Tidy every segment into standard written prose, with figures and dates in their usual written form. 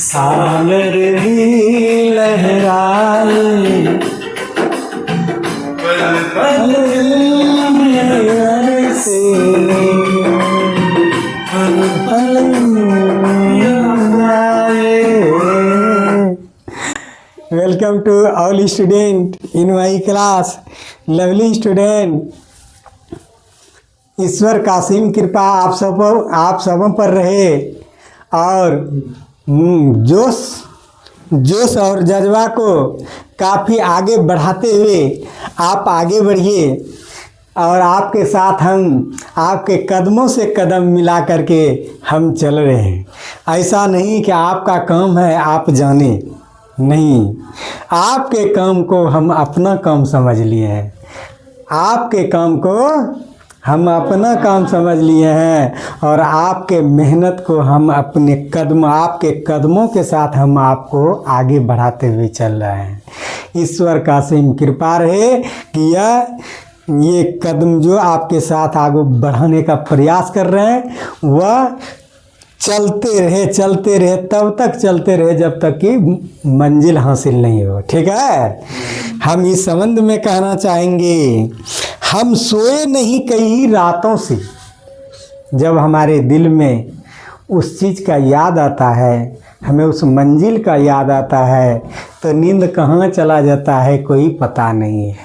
सागर भी लहराए, पल पल नजर से, पल पल जाए। Welcome to all student in my class. Lovely student, ईश्वर कासिम कृपा आप सबों पर रहे और जोश और जज्बा को काफ़ी आगे बढ़ाते हुए आप आगे बढ़िए और आपके साथ हम आपके कदमों से कदम मिला करके हम चल रहे हैं। ऐसा नहीं कि आपका काम है आप जाने, नहीं, आपके काम को हम अपना काम समझ लिए हैं, आपके काम को हम अपना काम समझ लिए हैं और आपके मेहनत को हम अपने आपके कदमों के साथ हम आपको आगे बढ़ाते हुए चल रहे हैं। ईश्वर का असीम कृपा रहे कि ये कदम जो आपके साथ आगे बढ़ाने का प्रयास कर रहे हैं वह चलते रहे, तब तक चलते रहे जब तक कि मंजिल हासिल नहीं हो। ठीक है, हम इस संबंध में कहना चाहेंगे, हम सोए नहीं कई रातों से। जब हमारे दिल में उस चीज़ का याद आता है, हमें उस मंजिल का याद आता है, तो नींद कहाँ चला जाता है कोई पता नहीं है।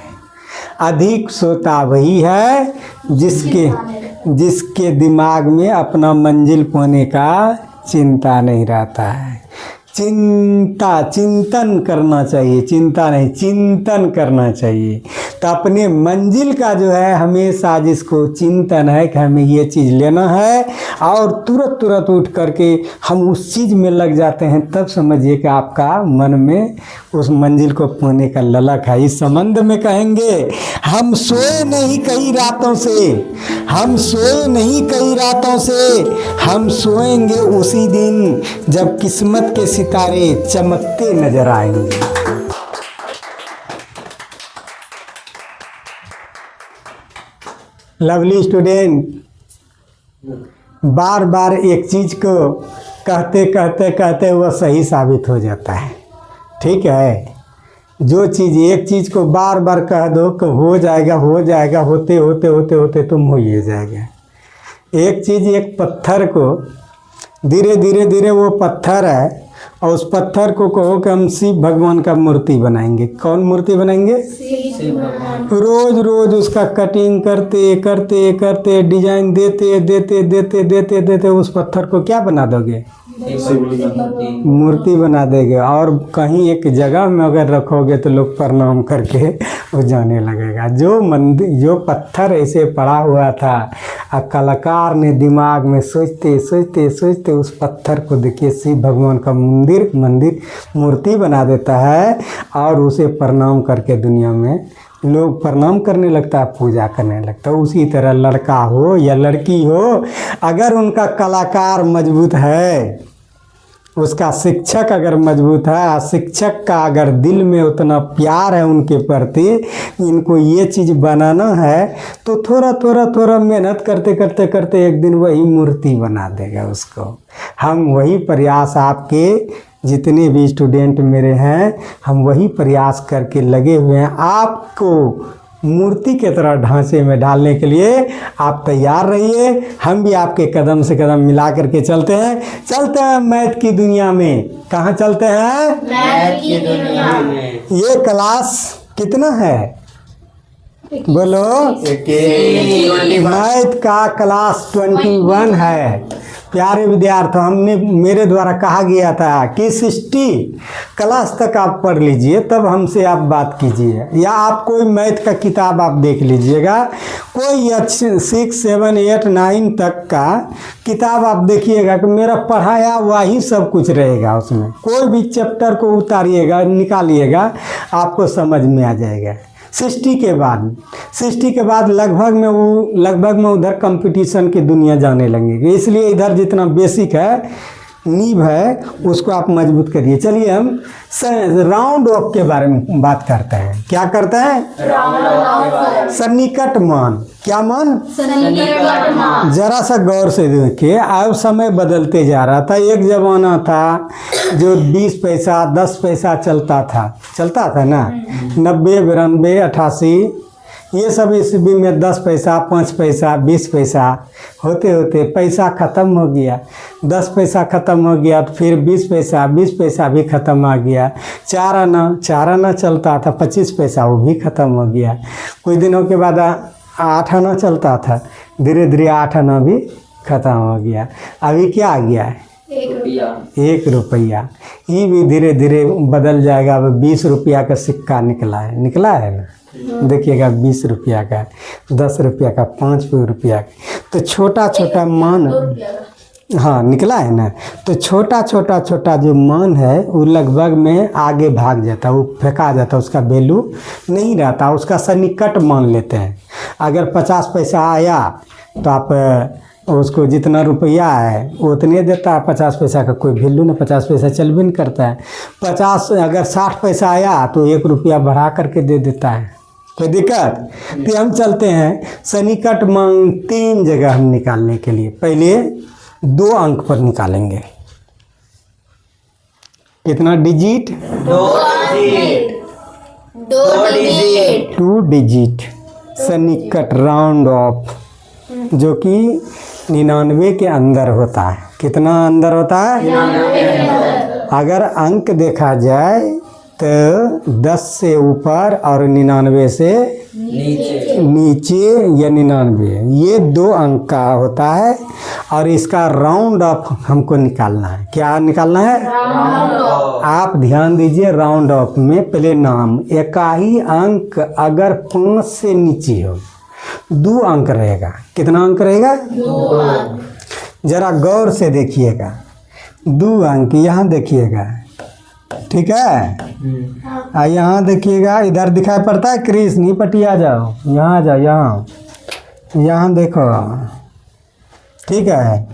अधिक सोता वही है जिसके दिमाग में अपना मंजिल पाने का चिंता नहीं रहता है। चिंतन करना चाहिए, चिंता नहीं, चिंतन करना चाहिए। तो अपने मंजिल का जो है हमेशा जिसको चिंतन है कि हमें ये चीज़ लेना है और तुरंत उठ करके हम उस चीज़ में लग जाते हैं, तब समझिए कि आपका मन में उस मंजिल को पाने का ललक है। इस संबंध में कहेंगे, हम सोए नहीं कई रातों से, हम सोए नहीं कई रातों से, हम सोएंगे उसी दिन जब किस्मत के सितारे चमकते नजर आएंगे। लवली स्टूडेंट, बार बार एक चीज़ को कहते वह सही साबित हो जाता है। ठीक है, जो चीज़ एक चीज़ को बार बार कह दो कि हो जाएगा, होते तुम हो ही जाएगा। एक चीज़, एक पत्थर को धीरे वो पत्थर है और उस पत्थर को कहो कि हम शिव भगवान का मूर्ति बनाएंगे। कौन मूर्ति बनाएंगे? रोज उसका कटिंग करते डिजाइन देते उस पत्थर को क्या बना दोगे? मूर्ति बना देंगे। और कहीं एक जगह में अगर रखोगे तो लोग प्रणाम करके वो जाने लगेगा। जो पत्थर ऐसे पड़ा हुआ था, कलाकार ने दिमाग में सोचते उस पत्थर को देखिए शिव भगवान का मूर्ति बना देता है और उसे प्रणाम करके दुनिया में लोग प्रणाम करने लगता है, पूजा करने लगता है। उसी तरह लड़का हो या लड़की हो, अगर उनका कलाकार मजबूत है, उसका शिक्षक अगर मजबूत है, शिक्षक का अगर दिल में उतना प्यार है उनके प्रति, इनको ये चीज़ बनाना है, तो थोड़ा मेहनत करते एक दिन वही मूर्ति बना देगा उसको। हम वही प्रयास, आपके जितने भी स्टूडेंट मेरे हैं, हम वही प्रयास करके लगे हुए हैं आपको मूर्ति के तरह ढांचे में डालने के लिए। आप तैयार रहिए, हम भी आपके कदम से कदम मिला करके चलते हैं मैथ की दुनिया में। कहाँ चलते हैं? मैथ की दुनिया में। ये क्लास कितना है? बोलो। मैथ का क्लास 21 है। प्यारे विद्यार्थी, मेरे द्वारा कहा गया था कि 60 क्लास तक आप पढ़ लीजिए, तब हमसे आप बात कीजिए, या आप कोई मैथ का किताब आप देख लीजिएगा, कोई 6, 7, 8, 9 तक का किताब आप देखिएगा कि मेरा पढ़ाया वही सब कुछ रहेगा। उसमें कोई भी चैप्टर को उतारिएगा, निकालिएगा, आपको समझ में आ जाएगा। 60 के बाद लगभग में उधर कंपटीशन की दुनिया जाने लगेगी। इसलिए इधर जितना बेसिक है नींव है उसको आप मजबूत करिए। चलिए हम राउंड ऑफ के बारे में बात करते हैं। क्या करते हैं? सन्निकट मान। क्या मान? जरा सा गौर से देखिए, अब समय बदलते जा रहा था। एक जमाना था जो 20 पैसा 10 पैसा चलता था ना, 90 92 88 ये सब ईस्वी में 10 पैसा 5 पैसा 20 पैसा होते होते पैसा ख़त्म हो गया। 10 पैसा ख़त्म हो गया तो फिर 20 पैसा भी ख़त्म आ गया। 4 आना चलता था, 25 पैसा वो भी ख़त्म हो गया। कुछ दिनों के बाद 8 आना चलता था, धीरे धीरे 8 आना भी ख़त्म हो गया। अभी क्या आ गया है? 1 रुपया। ये भी धीरे धीरे बदल जाएगा। अब 20 रुपया का सिक्का निकला है ना, देखिएगा 20 रुपया का, 10 रुपया का, 5 रुपया का। तो छोटा छोटा मान, हाँ निकला है ना, तो छोटा छोटा जो मान है वो लगभग में आगे भाग जाता, वो फेंका जाता, उसका वैल्यू नहीं रहता, उसका सन्निकट मान लेते हैं। अगर 50 पैसा आया तो आप उसको जितना रुपया है वो उतने देता है। 50 पैसा का कोई वैल्यू नहीं, 50 पैसा चल भी नहीं करता है। 50 अगर 60 पैसा आया तो 1 रुपया बढ़ा करके दे देता है। कोई दिक्कत? तो हम चलते हैं सन्निकट मान 3 जगह हम निकालने के लिए। पहले 2 अंक पर निकालेंगे। कितना डिजिट? 2 डिजिट सन्निकट राउंड ऑफ, जो कि 99 के अंदर होता है। कितना अंदर होता है? 99। अगर अंक देखा जाए तो 10 से ऊपर और 99 से नीचे या 99, ये 2 अंक का होता है। और इसका राउंड ऑफ हमको निकालना है। क्या निकालना है? आप ध्यान दीजिए, राउंड ऑफ में पहले नाम, इकाई अंक अगर 5 से नीचे हो 2 अंक रहेगा। कितना अंक रहेगा? 2। जरा गौर से देखिएगा, 2 अंक यहाँ देखिएगा, ठीक है। यहाँ देखिएगा, इधर दिखाई पड़ता है क्रिस, नहीं पटिया जाओ, यहाँ जाओ, यहाँ देखो, ठीक है।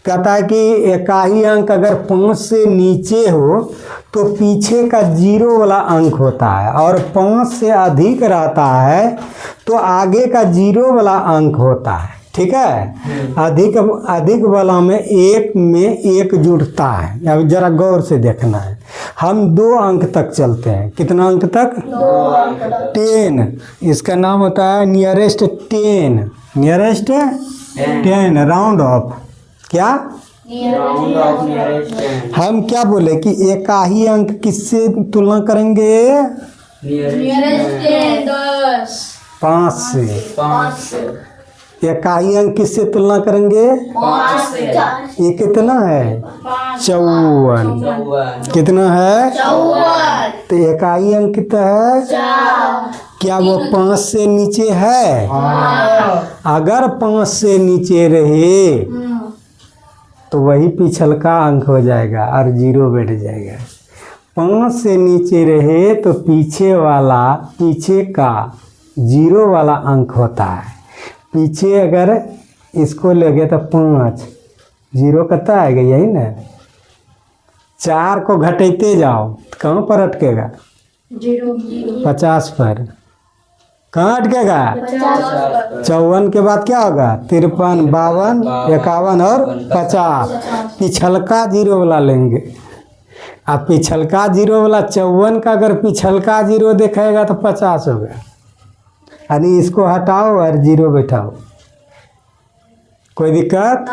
कहता है कि इकाई अंक अगर 5 से नीचे हो तो पीछे का 0 वाला अंक होता है, और 5 से अधिक रहता है तो आगे का 0 वाला अंक होता है, ठीक है। अधिक वाला में 1 जुड़ता है। अब जरा गौर से देखना है। हम 2 अंक तक चलते हैं। कितना अंक तक? 10। इसका नाम होता है नियरेस्ट 10। Nearest 10 round of. क्या? हम क्या बोले कि इकाई अंक किससे तुलना करेंगे? 5 से। इकाई अंक किससे तुलना करेंगे? 5 से। ये कितना है? 54। कितना है? 54। तो इकाई अंक कितना है? 4। क्या वो 5 से नीचे है? अगर 5 से नीचे रहे तो वही पिछलका अंक हो जाएगा और 0 बैठ जाएगा। 5 से नीचे रहे तो पीछे का 0 वाला अंक होता है। पीछे अगर इसको लगे तो 5, 0 कितना आएगा? यही ना। 4 को घटाते जाओ तो कहाँ पर अटकेगा? 50 पर। कहाँ अटकेगा? 54 के बाद क्या होगा? 53, 52, 51 और 50। पिछलका 0 वाला लेंगे। अब पिछलका 0 वाला 54 का अगर पिछलका 0 दिखाएगा तो 50 होगा। यानी इसको हटाओ और 0 बैठाओ, कोई दिक्कत?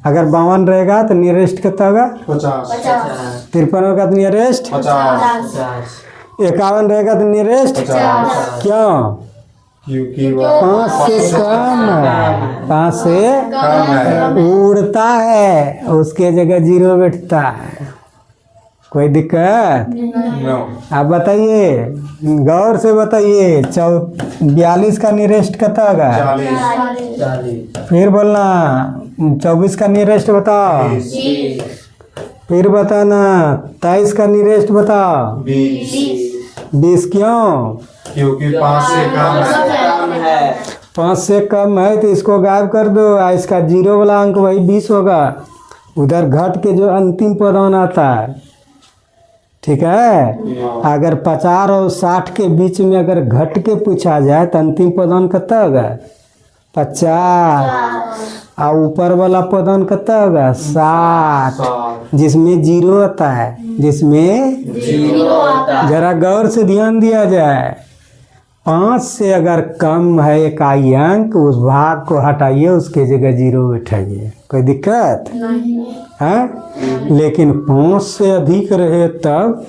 अगर 52 रहेगा तो नियरेस्ट कितना होगा? 50। 53 होगा तो नियरेस्ट 50। 51 रहेगा तो नियरेस्ट 50। क्यों? क्योंकि 5 से कम है। 5 से कम है, उड़ता है, उसके जगह 0 बैठता है। कोई दिक्कत? आप बताइए, गौर से बताइए। 42 का नियरेस्ट कितना होगा? 40। फिर बोलना 24 का नियरेस्ट बताओ। 20। फिर बताना 23 का नियरेस्ट बताओ। 20 क्यों? क्योंकि 5 से कम है। 5 से कम है तो इसको गायब कर दो, इसका 0 वाला अंक वही 20 होगा, उधर घट के जो अंतिम पदन आता है, ठीक है, अगर 50 और 60 के बीच में अगर घट के पूछा जाए तो अंतिम पदन कितना होगा? 50। और ऊपर वाला पदन कितना होगा? 60, जिसमें जीरो आता है, जिसमें जीरो आता है। जरा गौर से ध्यान दिया जाए। 5 से अगर कम है इकाई अंक, उस भाग को हटाइए, उसके जगह जीरो बैठाइए, कोई दिक्कत नहीं है। लेकिन 5 से अधिक रहे तब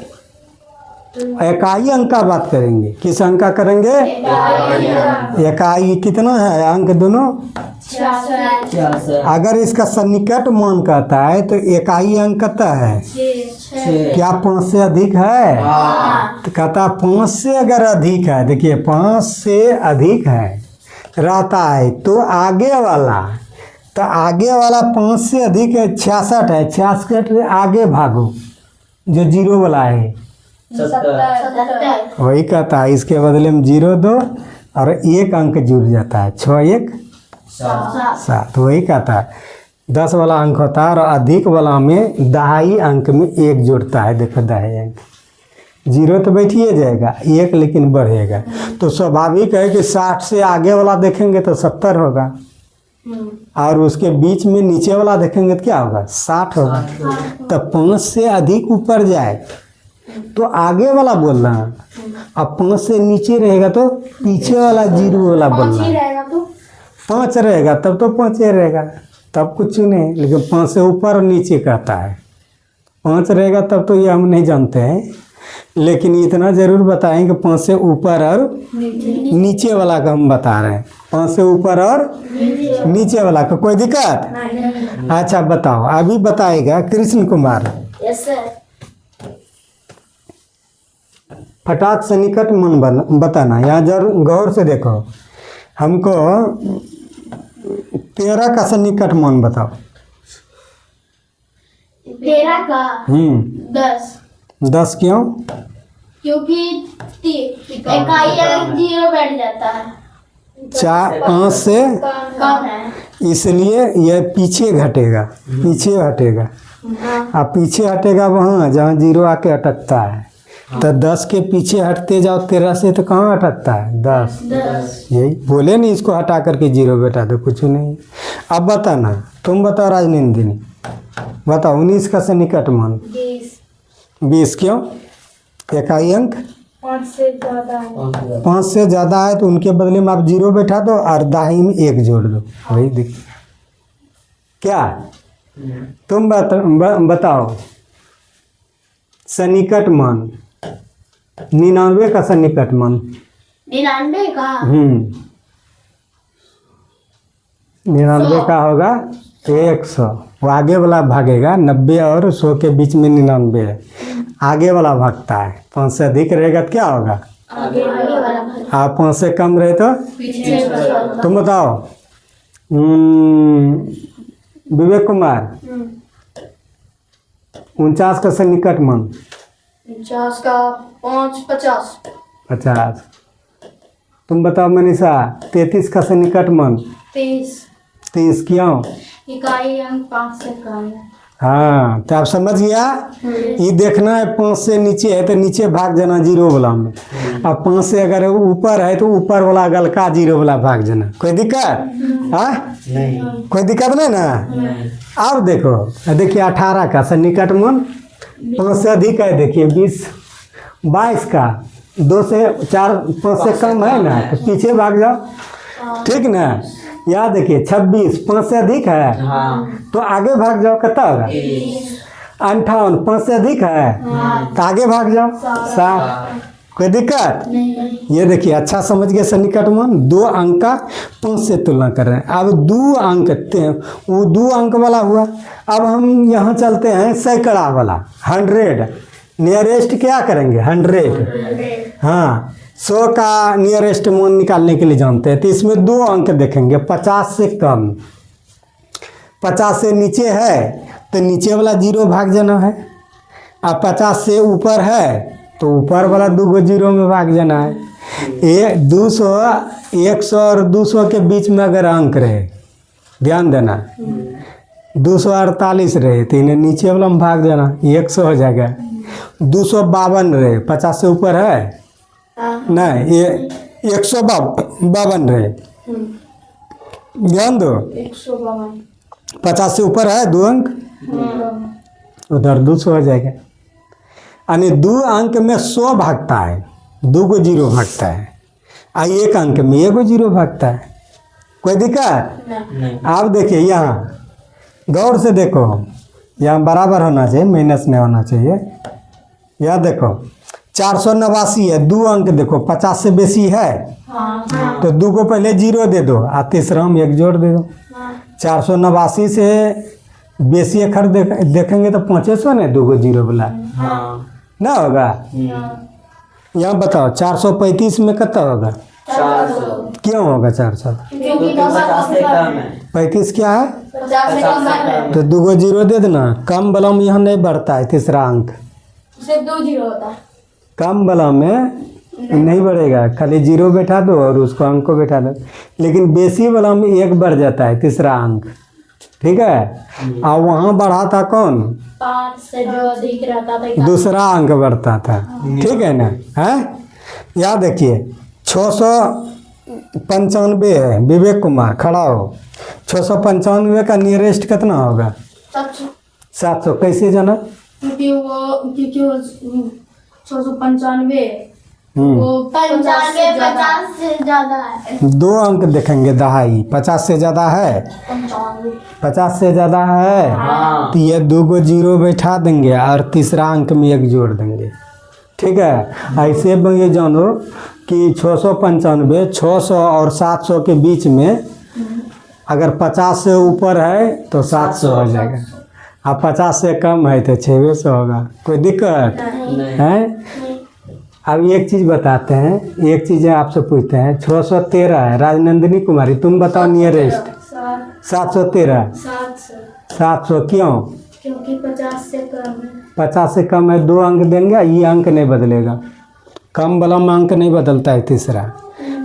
इकाई अंक का बात करेंगे। किस अंक का करेंगे? इकाई कितना है अंक दोनों? 66 अगर इसका सन्निकट मान कहता है तो इकाई अंक कहता है 6 क्या 5 से अधिक है? तो कहता 5 से अगर अधिक है, देखिए 5 से अधिक है रहता है तो आगे वाला, तो आगे वाला 5 से अधिक है 66 है, 66 से आगे भागो जो जीरो वाला है 70 वही कहता है। इसके बदले में 0 दो और एक अंक जुड़ जाता है, 6 1 7, वही कहता है। 10 वाला अंक होता है और अधिक वाला में दहाई अंक में एक जुड़ता है। देखो दहाई अंक, 0 तो बैठिए जाएगा, एक लेकिन बढ़ेगा। तो स्वाभाविक है कि 60 से आगे वाला देखेंगे तो 70 होगा, और उसके बीच में नीचे वाला देखेंगे तो क्या होगा? 60 होगा। तो 5 से अधिक ऊपर जाए तो आगे वाला बोलना है, अब 5 से नीचे रहेगा तो पीछे वाला जीरो वाला बोलना है। रहेगा तो 5 रहेगा तब तो 5 ही रहेगा, तब कुछ नहीं। लेकिन 5 से ऊपर और नीचे कहता है, 5 रहेगा तब तो ये हम नहीं जानते हैं। लेकिन इतना ज़रूर बताएं कि 5 से ऊपर और नीचे वाला का हम बता रहे हैं। 5 से ऊपर और नीचे वाला का कोई दिक्कत? अच्छा बताओ, अभी बताएगा कृष्ण कुमार। Yes sir. फटाक से निकट मन बताना। यहाँ जरूर गौर से देखो, हमको 13 का सन्निकट मान बताओ। 13 का 10, 10 क्यों? क्योंकि इकाई अंक 0 बैठ जाता है, 5 से कम है इसलिए यह पीछे घटेगा, पीछे हटेगा। अब पीछे हटेगा वहाँ जहाँ 0 आके अटकता है। तो 10 के पीछे हटते जाओ 13 से, तो कहाँ अटकता है? 10। 10 यही बोले नहीं, इसको हटा करके 0 बैठा दो, कुछ नहीं। अब बताना, तुम बताओ राजनंदिनी, बताओ 19 का सन्निकट मान। 20 क्यों? इकाई अंक 5 से ज़्यादा है। 5 से ज़्यादा है तो उनके बदले में आप 0 बैठा दो और दाही में 1 जोड़ दो, वही दिख क्या। तुम बताओ सन्निकट मान 99 का सन्निकट मान। 99 का 99 का होगा 100, वो आगे वाला भागेगा। 90 और 100 के बीच में 99 है, आगे वाला भागता है। 5 से अधिक रहेगा तो क्या होगा? आगे वाला आप 5 से कम रहे तो पीछे वाला। तुम बताओ। विवेक कुमार 49 का सन्निकट मान। 50 का 5 50 50। तुम बताओ मनीषा 33 का सन्निकट मान। 30 क्यों? इकाई अंक 5 से कम है। हाँ, तो आप समझ गया। ये देखना है 5 से नीचे है तो नीचे भाग जाना 0 वाला में, अब 5 से अगर ऊपर है तो ऊपर वाला गलका 0 वाला भाग जाना। कोई दिक्कत? हाँ नहीं। कोई दिक्कत नहीं ना। अब देखो, देखिए 18 का सन्निकट मान 5 से अधिक है, देखिए 20 22 का 2 से 4 5 से कम है ना, तो पीछे भाग जाओ, ठीक ना। यहाँ देखिए 26 5 से अधिक है हाँ। तो आगे भाग जाओ, कितना होगा? 58 5 से अधिक है तो आगे भाग जाओ 7। कोई दिक्कत? ये देखिए अच्छा समझ गए सन्निकट मान 2 अंक का 5 से तुलना कर रहे हैं। अब 2 अंक वो 2 अंक वाला हुआ। अब हम यहाँ चलते हैं सैकड़ा वाला 100। नियरेस्ट क्या करेंगे? 100। हाँ, 100 का नियरेस्ट मान निकालने के लिए जानते हैं तो इसमें 2 अंक देखेंगे। 50 से कम, 50 से नीचे है तो नीचे वाला 0 भाग जाना है। अब 50 से ऊपर है तो ऊपर वाला 2 0 में भाग जाना है। 200 100 और 200 के बीच में अगर अंक रहे, ध्यान देना, 248 रहे तो इन्हें नीचे वाला में भाग देना, 100 हो जाएगा। 252 रहे, 50 से ऊपर है नहीं, ये 152 रहे, ध्यान दो। 152 50 से ऊपर है 2 अंक, उधर 200 हो जाएगा। यानी 2 अंक में 100 भागता है, 2 को 0 भागता है, और 1 अंक में 1 को 0 भागता है। कोई दिक्कत नहीं। आप देखिए यहाँ गौर से देखो, यहाँ बराबर होना चाहिए, माइनस नहीं होना चाहिए। यहाँ देखो 489 है, 2 अंक देखो 50 से बेसी है, तो 2 को पहले 0 दे दो और तीसरा में 1 जोड़ दे दो। 489 से बेसी अखर देखेंगे तो 500 ना, 2 को 0 बोला हाँ। ना होगा। यहाँ बताओ 435 में कितना होगा? 400। क्यों होगा 400? क्योंकि 50 से कम है। 35 क्या है? 50 से कम है, तो 2 को 0 दे देना। कम वाला में यहाँ नहीं बढ़ता है तीसरा अंक, सिर्फ 2 0 होता है। कम वाला में नहीं बढ़ेगा, खाली 0 बैठा दो और उसको अंक को बैठा दो। लेकिन बेसी वाला में 1 बढ़ जाता है तीसरा अंक, ठीक है। और वहाँ बढ़ा था कौन? 5 से जो अधिक रहता था दूसरा अंक बढ़ता था, ठीक है ना। है यहाँ देखिए 695 है, विवेक कुमार खड़ा हो। 695 का नियरेस्ट कितना होगा? 700। कैसे जाना? क्योंकि वो 695 हम्म, वो 50 से ज्यादा है। 2 अंक देखेंगे दहाई, 50 से ज़्यादा है, 95 50 से ज़्यादा है, हाँ। तो ये 2 को 0 बैठा देंगे और तीसरा अंक में 1 जोड़ देंगे, ठीक है। ऐसे में ये जानो कि 695, 600 और 700 के बीच में अगर 50 से ऊपर है तो 700 हो जाएगा, और 50 से कम है तो 600 होगा। कोई दिक्कत नहीं। है? अब एक चीज़ बताते हैं, एक चीज़ आपसे पूछते हैं। 613 है, राजनंदिनी कुमारी तुम बताओ नियरेस्ट। 713। 700 क्यों? क्योंकि 50 से कम है। 50 से कम है, 2 अंक देंगे, ये अंक नहीं बदलेगा, कम वाला में अंक नहीं बदलता है तीसरा।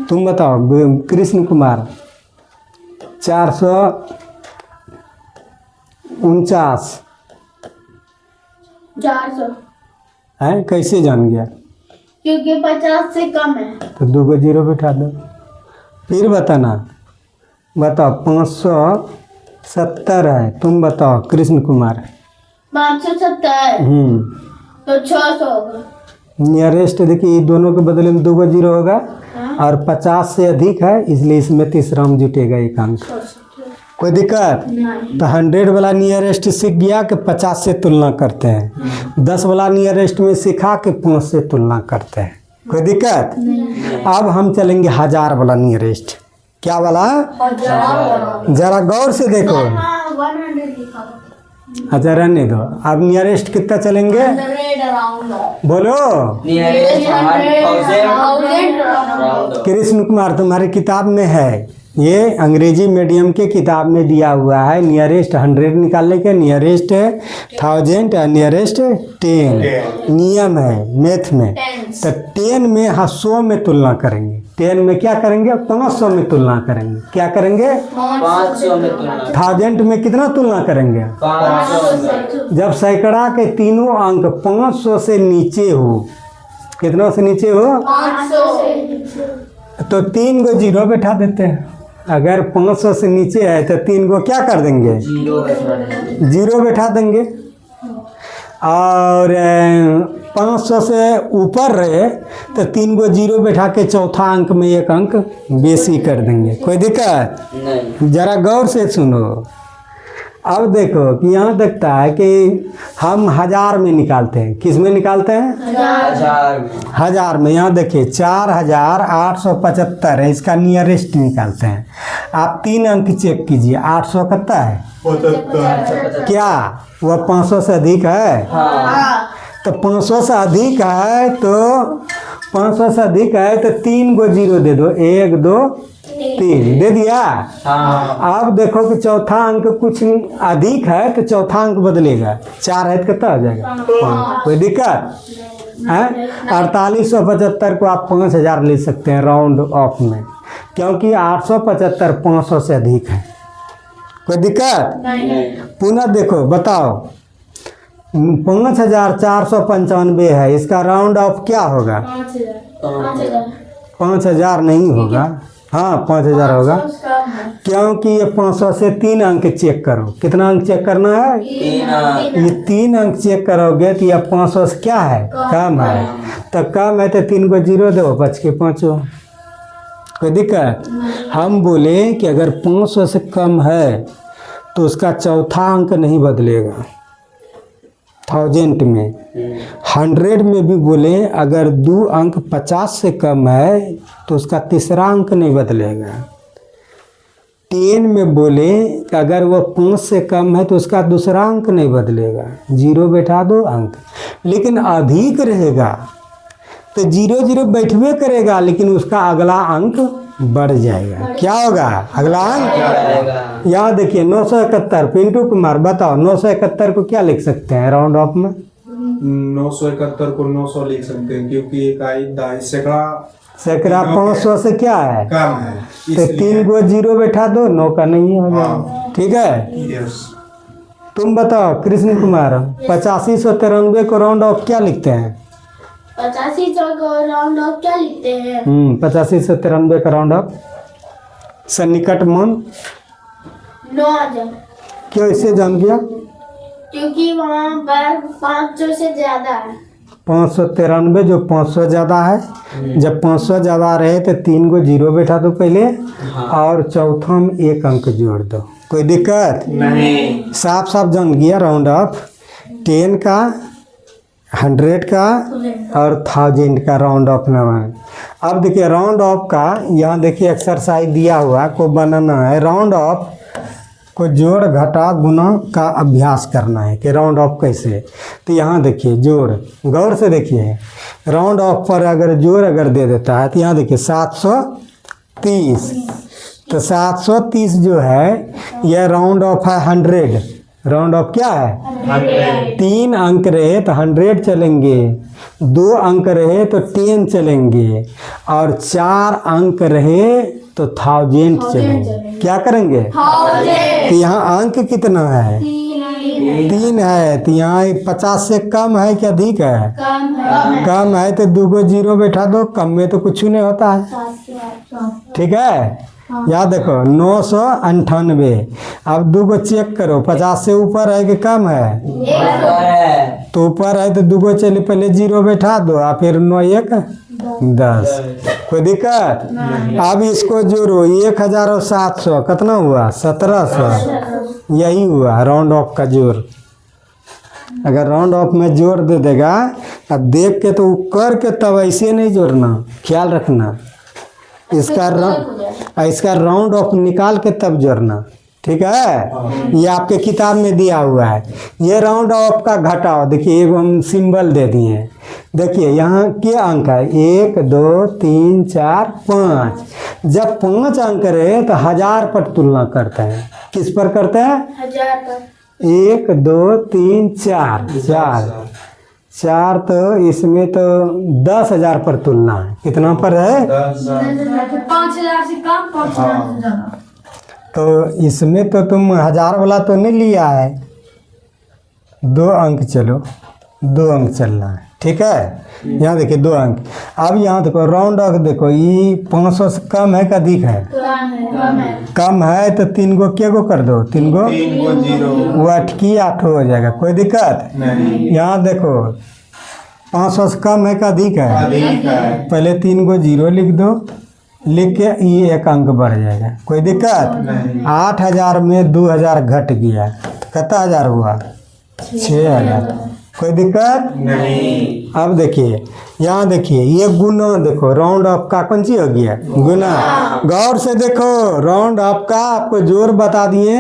तुम बताओ कृष्ण कुमार। 449 400 है, कैसे जान गया? क्योंकि 50 से कम है। तो 2 को 0 बैठा दो। फिर बताना, बताओ 570 है, तुम बताओ कृष्ण कुमार। 570 तो 600 होगा। नियरेस्ट देखिए, ये दोनों के बदले में 2 को 0 होगा, और 50 से अधिक है इसलिए इसमें तीसरा में जुटेगा 1 अंक। कोई दिक्कत? नहीं। तो 100 वाला नियरेस्ट सीख गया कि 50 से तुलना करते हैं। 10 वाला नियरेस्ट में सीखा कि 5 से तुलना करते हैं। कोई दिक्कत? अब हम चलेंगे 1000 वाला नियरेस्ट। क्या वाला? जरा गौर से देखो। 100 लिखा था। अच्छा रहने दो, अब नियरेस्ट कितना चलेंगे? 100 अराउंड बोलो। नियरेस्ट 1000 कृष्ण कुमार तुम्हारी किताब में है, ये अंग्रेजी मीडियम के किताब में दिया हुआ है। नियरेस्ट 100 निकालने के, नियरेस्ट 1000 और नियरेस्ट 10 नियम है मैथ में। तो 10 में 100 में तुलना करेंगे, 10 में क्या करेंगे? 500 में तुलना करेंगे। क्या करेंगे? 500 में तुलना। 1000 में कितना तुलना करेंगे? 500 में। जब सैकड़ा के तीनों अंक 500 से नीचे हो, कितना से नीचे हो 500 तो 3 को 0 बैठा देते हैं। अगर 500 से नीचे है तो 3 को क्या कर देंगे? 0 बैठा देंगे। 0 बैठा देंगे। और 500 से ऊपर रहे तो 3 को 0 बैठा के चौथा अंक में 1 अंक बेसी कर देंगे। कोई दिक्कत? नहीं। जरा गौर से सुनो। अब देखो कि यहाँ दिखता है कि हम 1000 में निकालते हैं। किस में निकालते हैं? 1000 में। 1000 में। यहाँ देखिए 4875 है, इसका नियरेस्ट निकालते हैं। आप 3 अंक चेक कीजिए। 800 कितना है? 75। क्या वह 500 से अधिक है? हाँ। तो 500 से अधिक है तो 500 से अधिक है तो 3 को 0 दे दो। 1 2 3 दे दिया। हाँ। अब देखो कि चौथा अंक कुछ अधिक है तो चौथा अंक बदलेगा। 4 है तो कितना हो जाएगा? 5। कोई दिक्कत है? 4875 को आप 5000 ले सकते हैं राउंड ऑफ में, क्योंकि 875 500 से अधिक है। कोई दिक्कत? नहीं। पुनः देखो बताओ 5495 है, इसका राउंड ऑफ क्या होगा? 5000। 5000 नहीं होगा, हाँ 5000 होगा, 500 कम है। क्योंकि ये 500 से 3 अंक चेक करो। कितना अंक चेक करना है? 3 ये 3 अंक चेक करोगे तो यह 500 से क्या है? कम है। तो कम है तो 3 को 0 दो, बच के 5 हो। कोई दिक्कत? हम बोले कि अगर 500 से कम है तो उसका चौथा अंक नहीं बदलेगा 1000 में। 100 में भी बोले अगर 2 अंक 50 से कम है तो उसका तीसरा अंक नहीं बदलेगा। 10 में बोले कि अगर वो 5 से कम है तो उसका दूसरा अंक नहीं बदलेगा, 0 बैठा दो अंक। लेकिन अधिक रहेगा तो 0 0 बैठवे करेगा, लेकिन उसका अगला अंक बढ़ जाएगा। क्या होगा अगला अंक? यहाँ देखिए 971। पिंटू कुमार बताओ 971 को क्या लिख सकते हैं राउंड ऑफ में? 971 को 900 लिख सकते हैं, क्योंकि इकाई दाई सैकड़ा 500 से क्या है? कम है, तो 3 को 0 बैठा दो, 9 का नहीं हो जाएगा। ठीक है, यस। तुम बताओ कृष्ण कुमार 8593 को राउंड ऑफ क्या लिखते हैं? 8500 को राउंड ऑफ क्या लिखते हैं? 8593 का राउंड ऑफ सन्निकट मान 9000। क्यों इसे जान गया? क्योंकि वहाँ पर 500 से ज्यादा है। 593 जो 500 ज़्यादा है, जब 500 ज़्यादा रहे तो 3 को 0 बैठा दो पहले, और चौथा में 1 अंक जोड़ दो। कोई दिक्कत नहीं। साफ साफ जान गया राउंड ऑफ 10 का, 100 का और 1000 का राउंड ऑफ नवा है। अब देखिए राउंड ऑफ का यहाँ देखिए एक्सरसाइज दिया हुआ को बनाना है। राउंड ऑफ को जोड़ घटा गुना का अभ्यास करना है कि राउंड ऑफ कैसे। तो यहाँ देखिए जोड़, गौर से देखिए राउंड ऑफ पर अगर जोड़ अगर दे देता है तो यहाँ देखिए 730, तो 730 जो है यह राउंड ऑफ है 100। राउंड ऑफ क्या है? 3 अंक रहे तो 100 चलेंगे, 2 अंक रहे तो 10 चलेंगे, और 4 अंक रहे तो 1000 चलेंगे। क्या करेंगे? तो यहाँ अंक कितना है? 3 है। तो यहाँ 50 से कम है कि अधिक है? कम है तो 2 को 0 बैठा दो, कम में तो कुछ नहीं होता है। ठीक है, याद देखो 998। अब 2 को चेक करो 50 से ऊपर है कि कम है? तो ऊपर है तो 2 को चलिए पहले 0 बैठा दो, और फिर 9 1 10। कोई दिक्कत? अब इसको जोड़ो 1700 कितना हुआ? 1700। यही हुआ राउंड ऑफ का जोड़। अगर राउंड ऑफ में जोड़ दे देगा, अब देख के तो कर के तब ऐसे नहीं जोड़ना, ख्याल रखना। इसका राउंड ऑफ निकाल के तब जोड़ना। ठीक है, ये आपके किताब में दिया हुआ है। ये राउंड ऑफ का घटाओ देखिए, एक हम सिंबल दे दिए। देखिए यहाँ क्या अंक है? 1 2 3 4 5। जब 5 अंक रहे तो 1000 पर तुलना करते हैं। किस पर करते हैं? 1000 पर। 1 2 3 4 4 तो इसमें तो 10,000 पर तुलना है। कितना पर है? 5000 से कम, 5000 से ज्यादा। तो इसमें तो तुम 1000 वाला तो नहीं लिया है। 2 अंक चलो, 2 अंक चलना है। ठीक है, यहाँ देखिए 2 अंक। अब यहाँ देखो राउंड ऑफ देखो, ये 500 से कम है कि अधिक है? कम है तो 3 को क्या को कर दो? 3 को 0 वो 8 की 8 हो जाएगा। कोई दिक्कत नहीं। यहाँ देखो 500 से कम है कि अधिक है? अधिक है। पहले 3 को 0 लिख दो, लिख के ये 1 अंक बढ़ जाएगा। कोई दिक्कत नहीं। 8000 में 2000 घट गया तो कितना हज़ार हुआ? 6000। कोई दिक्कत नहीं। अब देखिए यहाँ देखिए ये गुना, देखो राउंड ऑफ का कौन सी हो गया? गुना। गौर से देखो राउंड ऑफ का आपको जोड़ बता दिए,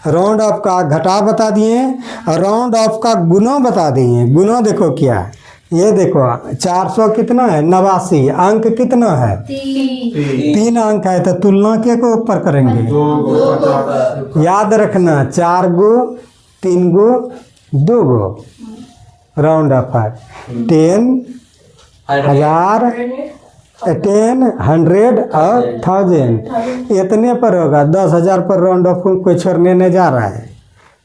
राउंड ऑफ का घटा बता दिए, और राउंड ऑफ का गुना बता दिए। गुना देखो क्या, ये देखो 400 कितना है? 89। अंक कितना है? 3 अंक है तो तुलना के को ऊपर करेंगे? 2 को 50। याद रखना 4 गो 3 गो 2 गो राउंड ऑफ है 10 1000 10, 100 और 1000 इतने पर होगा। 10,000 पर राउंड ऑफ कोई छोड़ने नहीं जा रहा है।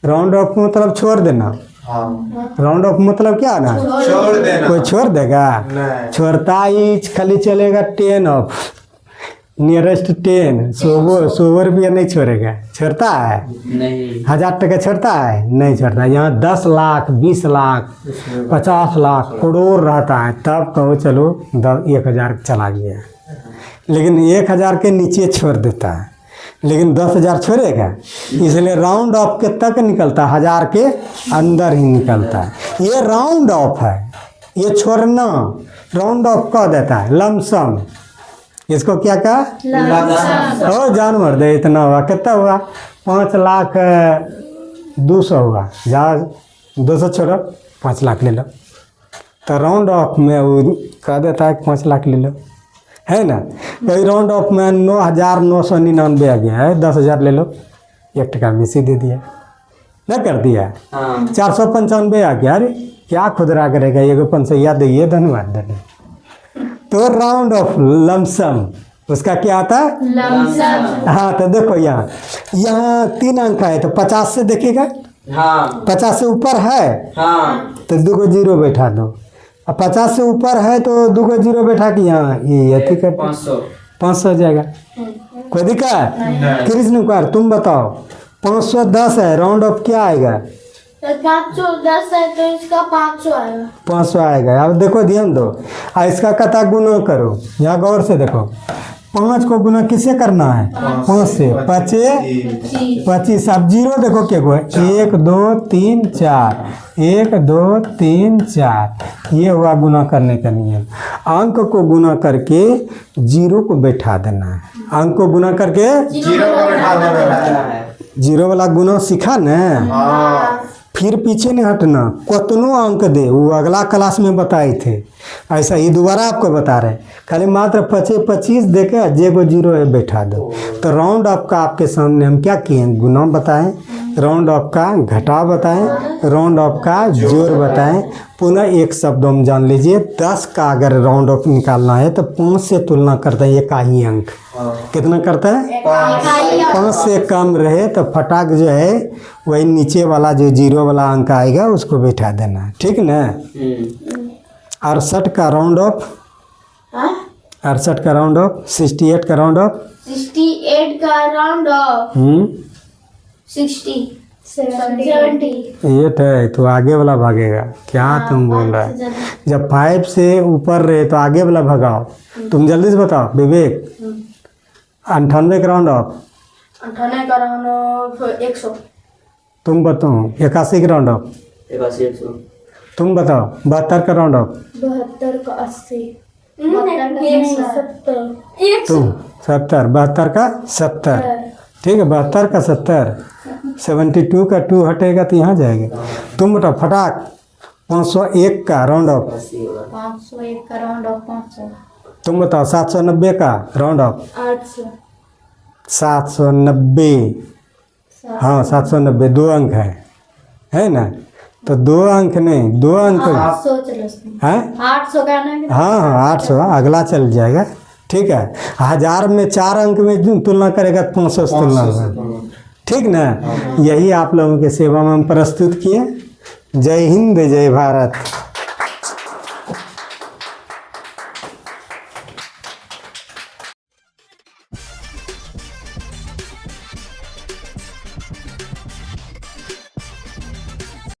राउंड ऑफ मतलब छोड़ देना। हाँ राउंड ऑफ मतलब क्या ना, छोड़ देना। कोई छोड़ देगा? नहीं। छोड़ता ही खाली चलेगा 10 ऑफ, नियरेस्ट 10। 100 रुपया नहीं छोड़ेगा। छोड़ता है? नहीं 1000 टका छोड़ता है? नहीं छोड़ता। यहाँ 10 लाख, 20 लाख, 50 लाख, करोड़ रहता है, तब कहो चलो 1,000 चला गया। लेकिन 1,000 के नीचे छोड़ देता है, लेकिन 10,000 छोड़ेगा। इसलिए राउंड ऑफ के तक निकलता है, 1000 के अंदर ही निकलता है। ये राउंड ऑफ है, ये छोड़ना राउंड ऑफ कह देता है। लमसम इसको क्या कहा? ओ जानवर दे, इतना हुआ, कितना हुआ? 5,02,000 हुआ। जा 200 छोड़ो, 5 लाख ले लो। तो राउंड ऑफ में वो कह देता है 5 लाख ले लो, है ना। कई राउंड ऑफ में 9,999 आ गया है, 10,000 ले लो, 1 टका बेसी दे दिया, ना कर दिया। हाँ 495 आ गया। अरे क्या खुदरा करेगा, एगो 500 दिए, धन्यवाद देने। तो राउंड ऑफ लमसम उसका क्या आता है? लमसम। हाँ तो देखो यहाँ 3 अंक है, तो 50 से देखेगा, हाँ 50 से ऊपर है हाँ तो 2 जीरो बैठा दो। अब 50 से ऊपर है तो 2 जीरो बैठा के यहाँ ये अथी कर 500 हो जाएगा। कोई दिक्कत? कृष्ण कुमार तुम बताओ, 510 है, राउंड ऑफ क्या आएगा? तो 510 है तो इसका 500 आएगा। 500 आएगा। अब देखो ध्यान दो, इसका कथा गुना करो, यहाँ गौर से देखो। 5 को गुना किससे करना है? 5 से। 25। अब जीरो देखो क्या हुआ, 1 2 3 4, 1 2 3 4, ये हुआ गुना करने का नियम। अंक को गुना करके जीरो को बैठा देना है। अंक को गुना करके जीरो को बैठा देना है। जीरो वाला गुना सीखा ना, हाँ फिर पीछे नहीं हटना। कितनों अंक दे वो अगला क्लास में बताए थे, ऐसा ही दोबारा आपको बता रहे। खाली मात्र 25 दे के जे को जीरो है बैठा दो। तो राउंड ऑफ का आपके सामने हम क्या किए? गुना बताएं, राउंड ऑफ का घटाव बताएं, राउंड ऑफ का जोड़ बताएं। पुनः एक शब्द हम जान लीजिए, 10 का अगर राउंड ऑफ निकालना है तो 5 से तुलना करता है इकाई अंक। कितना करता है? 5 से कम रहे तो फटाक जो है वही नीचे वाला जो जीरो वाला अंक आएगा उसको बैठा देना, ठीक ना। 68 का राउंड ऑफ, 68 का राउंड ऑफ, 68 का राउंड ऑफ, 68 का राउंड ऑफ 60 70। ये है तो आगे वाला भागेगा। क्या तुम बोल रहा है? जब 5 से ऊपर रहे तो आगे वाला भगाओ। तुम जल्दी से बताओ विवेक। 98 का राउंड ऑफ, 98 का राउंड ऑफ 100। तुम बताओ। 81 का राउंड ऑफ, 100 तुम बताओ। 72 का राउंड ऑफ, 72 का 80। 70। तुम 70। 72 का 70, ठीक है। 72 का 70, 72 का 2 हटेगा तो यहाँ जाएगा। तुम बताओ फटाक। 501 का राउंड ऑफ, 501 का राउंड ऑफ 500। तुम बताओ। 790 का राउंड ऑफ, 800। 790। हाँ 790, 2 अंक है ना। तो 2 अंक नहीं, 2 अंक 800 चलो उसमें। है। 800 का ना। हाँ 800 अगला चल जाएगा, ठीक है। 1000 में 4 अंक में तुलना करेगा 500 से तुलना होगा, ठीक ना। यही आप लोगों के सेवा में हम प्रस्तुत किए। जय हिंद, जय भारत।